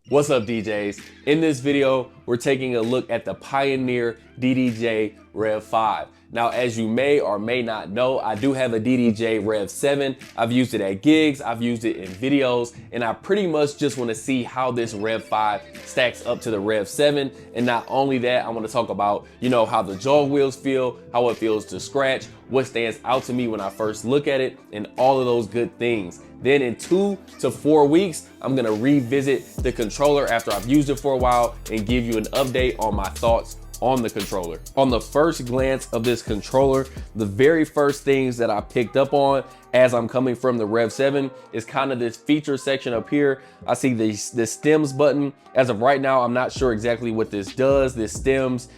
What's up, DJs? In this video, we're taking a look at the Pioneer DDJ-REV5. Now, as you may or may not know, I do have a DDJ-REV7. I've used it at gigs, I've used it in videos, and I pretty much just want to see how this REV5 stacks up to the REV7. And not only that, I want to talk about, how the jog wheels feel, how it feels to scratch, what stands out to me when I first look at it, and all of those good things. Then in 2 to 4 weeks, I'm gonna revisit the controller after I've used it for a while and give you an update on my thoughts on the controller. On the first glance of this controller, the very first things that I picked up on as I'm coming from the REV7 is kind of this feature section up here. I see this stems button. As of right now, I'm not sure exactly what this does. This stems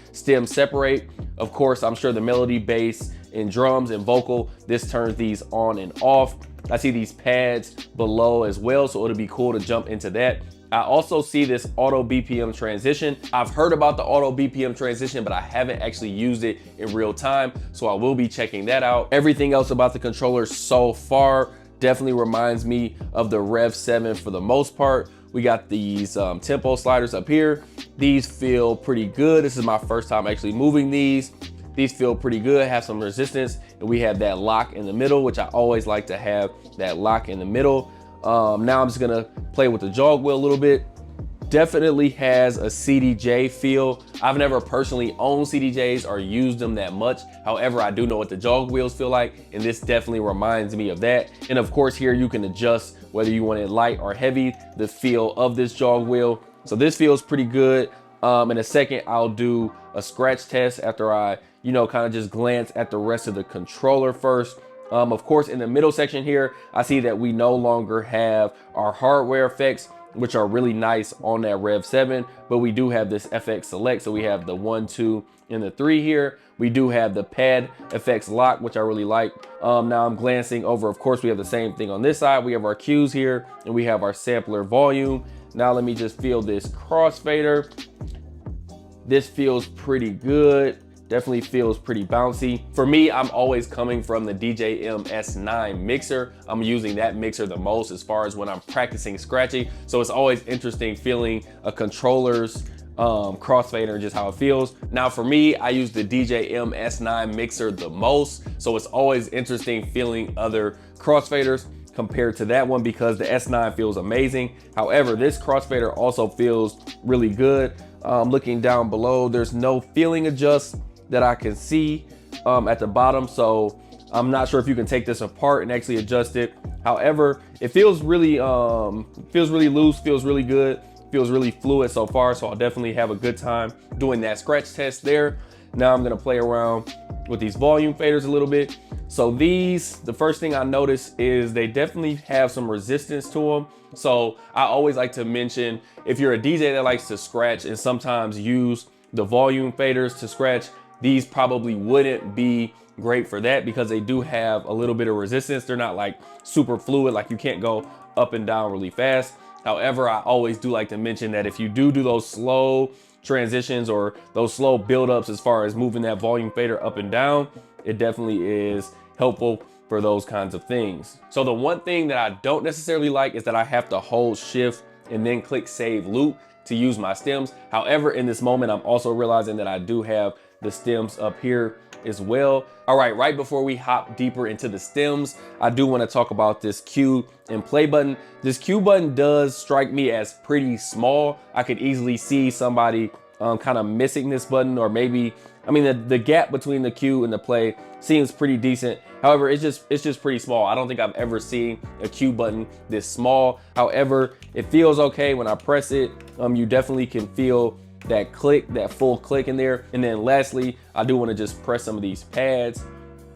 separate. Of course, I'm sure the melody, bass, and drums and vocal, this turns these on and off. I see these pads below as well, so it'll be cool to jump into that. I also see this auto BPM transition. I've heard about the auto BPM transition, but I haven't actually used it in real time, so I will be checking that out. Everything else about the controller so far definitely reminds me of the REV7 for the most part. We got these tempo sliders up here. These feel pretty good. This is my first time actually moving these. These feel pretty good, have some resistance, and we have that lock in the middle, which I always like to have that lock in the middle. Now I'm just gonna play with the jog wheel a little bit. Definitely has a CDJ feel. I've never personally owned CDJs or used them that much. However, I do know what the jog wheels feel like, and this definitely reminds me of that. And of course, here you can adjust whether you want it light or heavy, the feel of this jog wheel. So this feels pretty good. In a second, I'll do a scratch test after I, kind of just glance at the rest of the controller first. Of course, in the middle section here, I see that we no longer have our hardware effects, which are really nice on that REV7, but we do have this FX select. So we have the 1, 2, and the 3 here. We do have the pad effects lock, which I really like. Now I'm glancing over, of course, we have the same thing on this side. We have our cues here, and we have our sampler volume. Now let me just feel this crossfader. This feels pretty good. Definitely feels pretty bouncy. For me, I'm always coming from the DJM-S9 mixer. I'm using that mixer the most as far as when I'm practicing scratching. So it's always interesting feeling a controller's crossfader and just how it feels. Now for me, I use the DJM-S9 mixer the most. So it's always interesting feeling other crossfaders compared to that one because the S9 feels amazing. However, this crossfader also feels really good. Looking down below, there's no feeling adjust that I can see at the bottom. So I'm not sure if you can take this apart and actually adjust it. However, it feels really loose, feels really good, feels really fluid so far. So I'll definitely have a good time doing that scratch test there. Now I'm gonna play around with these volume faders a little bit. So the first thing I notice is they definitely have some resistance to them. So I always like to mention, if you're a DJ that likes to scratch and sometimes use the volume faders to scratch, these probably wouldn't be great for that because they do have a little bit of resistance. They're not like super fluid, like you can't go up and down really fast. However, I always do like to mention that if you do those slow transitions or those slow buildups as far as moving that volume fader up and down, it definitely is helpful for those kinds of things. So the one thing that I don't necessarily like is that I have to hold shift and then click save loop to use my stems. However, in this moment, I'm also realizing that I do have the stems up here as well. All right, right before we hop deeper into the stems, I do want to talk about this cue and play button. This cue button does strike me as pretty small. I could easily see somebody kind of missing this button, or maybe, the gap between the cue and the play seems pretty decent. However, it's just pretty small. I don't think I've ever seen a cue button this small. However, it feels okay when I press it. You definitely can feel that click, that full click in there. And then lastly, I do want to just press some of these pads.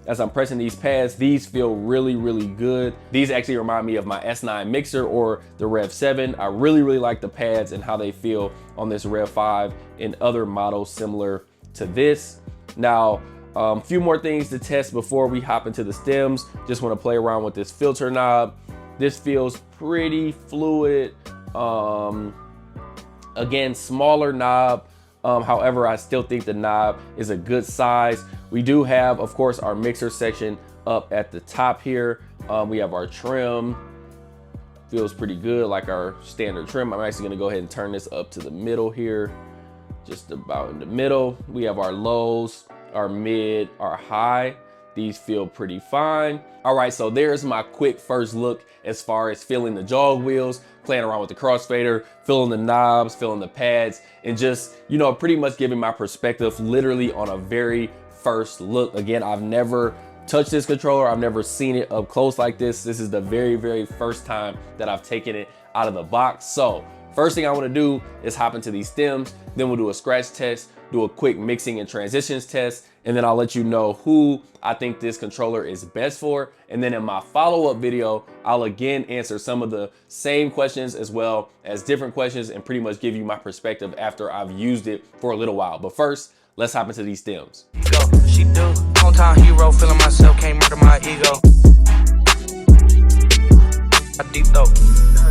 As I'm pressing these pads, these feel really, really good. These actually remind me of my S9 mixer or the REV7. I really, really like the pads and how they feel on this REV5 and other models similar to this. Now, a few more things to test before we hop into the stems. Just want to play around with this filter knob. This feels pretty fluid. Again, smaller knob. However, I still think the knob is a good size. We do have, of course, our mixer section up at the top here. We have our trim. feels pretty good, like our standard trim. I'm actually gonna go ahead and turn this up to the middle here, just about in the middle. We have our lows, our mid, our high. These feel pretty fine. All right, so there's my quick first look as far as feeling the jog wheels, playing around with the crossfader, feeling the knobs, feeling the pads, and just, you know, pretty much giving my perspective literally on a very first look. Again, I've never touched this controller. I've never seen it up close like this. This is the very, very first time that I've taken it out of the box. So first thing I want to do is hop into these stems, then we'll do a scratch test, do a quick mixing and transitions test, and then I'll let you know who I think this controller is best for. And then in my follow-up video, I'll again answer some of the same questions as well as different questions and pretty much give you my perspective after I've used it for a little while. But first, let's hop into these stems. Go, she do, hometown hero, feeling myself, can't murder my ego. I deep though.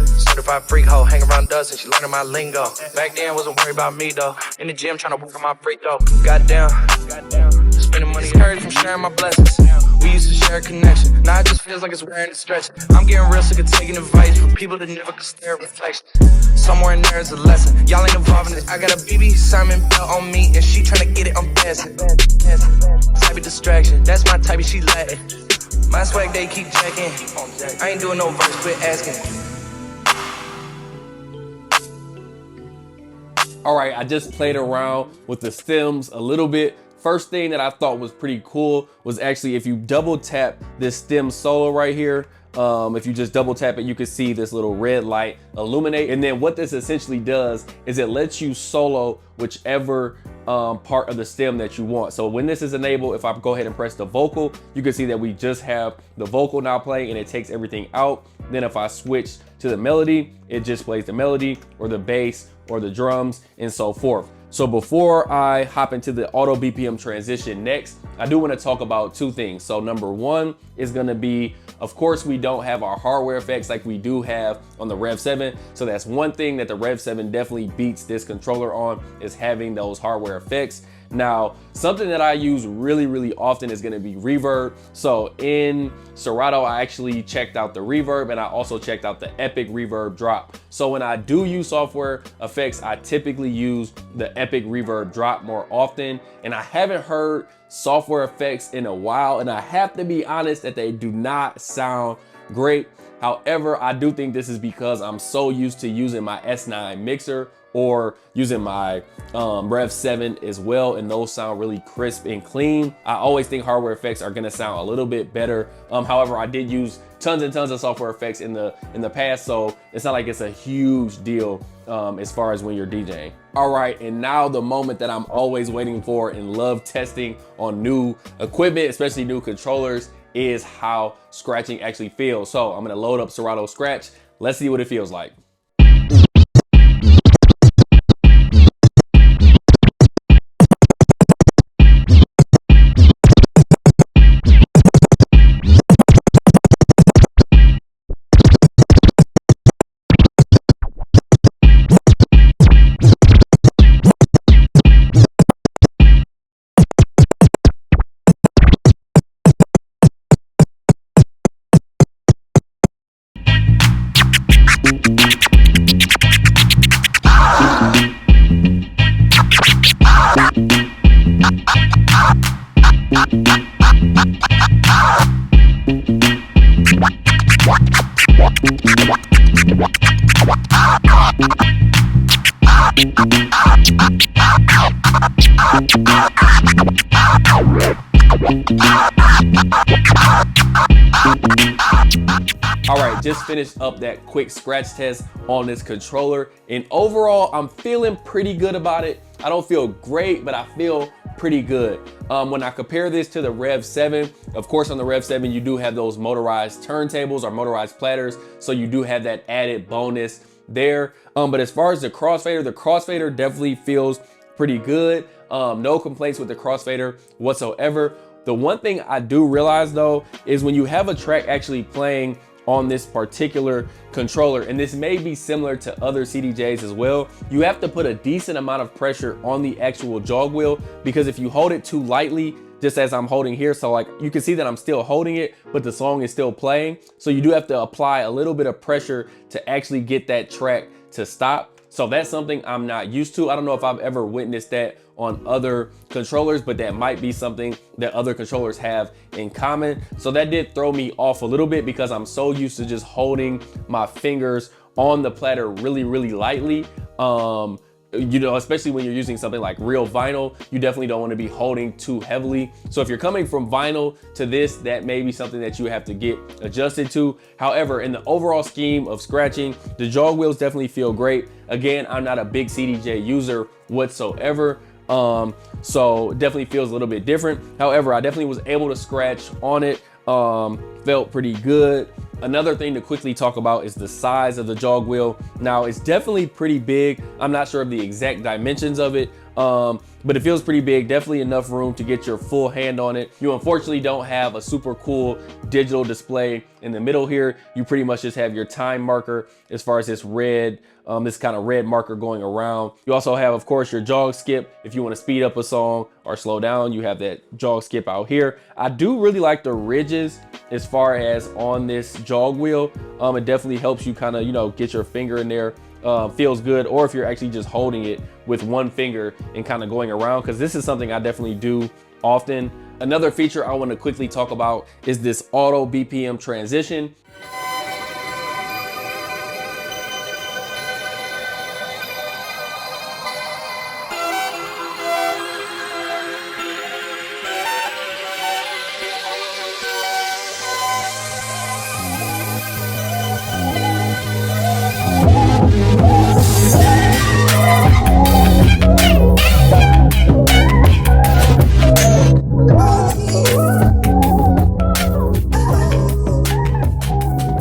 Certified freak hoe, hang around dust and she learning my lingo. Back then wasn't worried about me though. In the gym trying to work on my freak though. Goddamn, spending money discouraged from sharing my blessings. We used to share a connection. Now it just feels like it's wearing and stretching. I'm getting real sick of taking advice from people that never could stare at reflections. Somewhere in there is a lesson. Y'all ain't involved in it. I got a BB Simon belt on me and she trying to get it. I'm passing. Type of distraction. That's my type of she Latin. My swag they keep jacking. I ain't doing no verse, quit asking. All right, I just played around with the stems a little bit. First thing that I thought was pretty cool was actually if you double tap this stem solo right here, if you just double tap it, you can see this little red light illuminate. And then what this essentially does is it lets you solo whichever part of the stem that you want. So when this is enabled, if I go ahead and press the vocal, you can see that we just have the vocal now playing and it takes everything out. Then if I switch to the melody, it just plays the melody or the bass or the drums and so forth. So before I hop into the auto BPM transition next, I do want to talk about two things. So number one is going to be, of course, we don't have our hardware effects like we do have on the REV7. So that's one thing that the REV7 definitely beats this controller on, is having those hardware effects. Now, something that I use really, really often is going to be reverb. So in Serato, I actually checked out the reverb and I also checked out the Epic reverb drop. So when I do use software effects, I typically use the Epic reverb drop more often. And I haven't heard software effects in a while. And I have to be honest that they do not sound great. However, I do think this is because I'm so used to using my S9 mixer or using my REV7 as well, and those sound really crisp and clean. I always think hardware effects are gonna sound a little bit better. However, I did use tons and tons of software effects in the past, so it's not like it's a huge deal as far as when you're DJing. All right, and now the moment that I'm always waiting for and love testing on new equipment, especially new controllers, is how scratching actually feels. So I'm gonna load up Serato Scratch. Let's see what it feels like. All right, just finished up that quick scratch test on this controller, and overall I'm feeling pretty good about it. I don't feel great, but I feel pretty good. When I compare this to the REV7, of course on the REV7 you do have those motorized turntables or motorized platters, so you do have that added bonus there. But as far as the crossfader definitely feels pretty good. No complaints with the crossfader whatsoever. The one thing I do realize though is when you have a track actually playing on this particular controller, and this may be similar to other CDJs as well, you have to put a decent amount of pressure on the actual jog wheel, because if you hold it too lightly, just as I'm holding here. So like you can see that I'm still holding it, but the song is still playing. So you do have to apply a little bit of pressure to actually get that track to stop. So that's something I'm not used to. I don't know if I've ever witnessed that on other controllers, but that might be something that other controllers have in common. So that did throw me off a little bit because I'm so used to just holding my fingers on the platter really, really lightly. You know, especially when you're using something like real vinyl, you definitely don't want to be holding too heavily. So if you're coming from vinyl to this, that may be something that you have to get adjusted to. However, in the overall scheme of scratching, the jog wheels definitely feel great. Again, I'm not a big CDJ user whatsoever. So definitely feels a little bit different. However, I definitely was able to scratch on it. Felt pretty good. Another thing to quickly talk about is the size of the jog wheel. Now it's definitely pretty big. I'm not sure of the exact dimensions of it, but it feels pretty big. Definitely enough room to get your full hand on it. You unfortunately don't have a super cool digital display in the middle here. You pretty much just have your time marker as far as this red, this kind of red marker going around. You also have, of course, your jog skip. If you want to speed up a song or slow down, you have that jog skip out here. I do really like the ridges as far as on this jog wheel. It definitely helps you kind of, you know, get your finger in there. Feels good. Or if you're actually just holding it with one finger and kind of going around, because this is something I definitely do often. Another feature I want to quickly talk about is this auto BPM transition.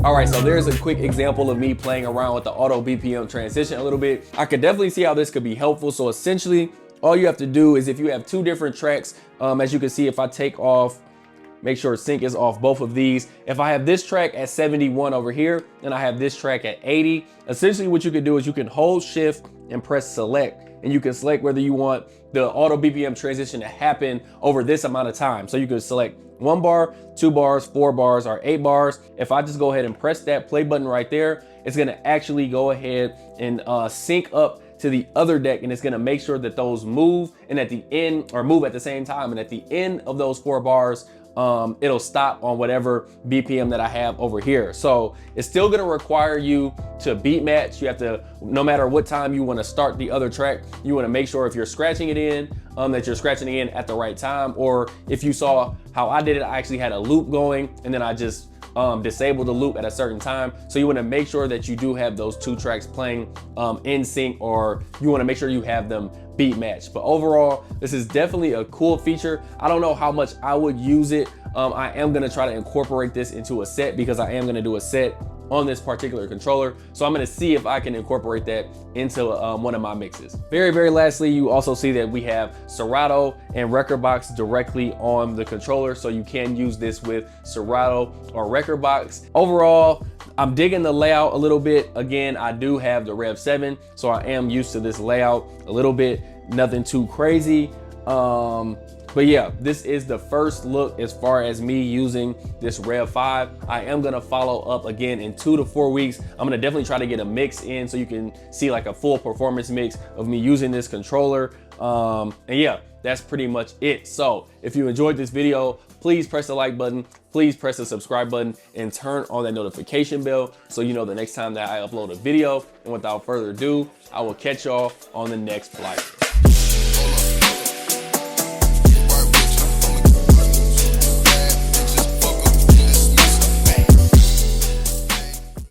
All right, so there's a quick example of me playing around with the auto BPM transition a little bit. I could definitely see how this could be helpful. So essentially, all you have to do is if you have two different tracks, as you can see, if I take off, make sure sync is off both of these. If I have this track at 71 over here, and I have this track at 80, essentially what you can do is you can hold shift and press select, and you can select whether you want the auto BPM transition to happen over this amount of time. So you could select 1 bar, 2 bars, 4 bars, or 8 bars. If I just go ahead and press that play button right there, it's gonna actually go ahead and sync up to the other deck, and it's gonna make sure that those move, and at the end, or move at the same time, and at the end of those 4 bars, it'll stop on whatever BPM that I have over here. So it's still gonna require you to beat match. You have to, no matter what time you wanna start the other track, you wanna make sure if you're scratching it in, that you're scratching it in at the right time. Or if you saw how I did it, I actually had a loop going, and then I just disable the loop at a certain time. So you want to make sure that you do have those two tracks playing in sync, or you want to make sure you have them beat match. But overall, this is definitely a cool feature. I don't know how much I would use it. I am going to try to incorporate this into a set, because I am going to do a set on this particular controller. So I'm gonna see if I can incorporate that into one of my mixes. Very, very lastly, you also see that we have Serato and Rekordbox directly on the controller. So you can use this with Serato or Rekordbox. Overall, I'm digging the layout a little bit. Again, I do have the REV7, so I am used to this layout a little bit, nothing too crazy. But yeah, this is the first look as far as me using this REV5. I am gonna follow up again in 2 to 4 weeks. I'm gonna definitely try to get a mix in so you can see like a full performance mix of me using this controller. And yeah, that's pretty much it. So if you enjoyed this video, please press the like button, please press the subscribe button, and turn on that notification bell so you know the next time that I upload a video. And without further ado, I will catch y'all on the next flight.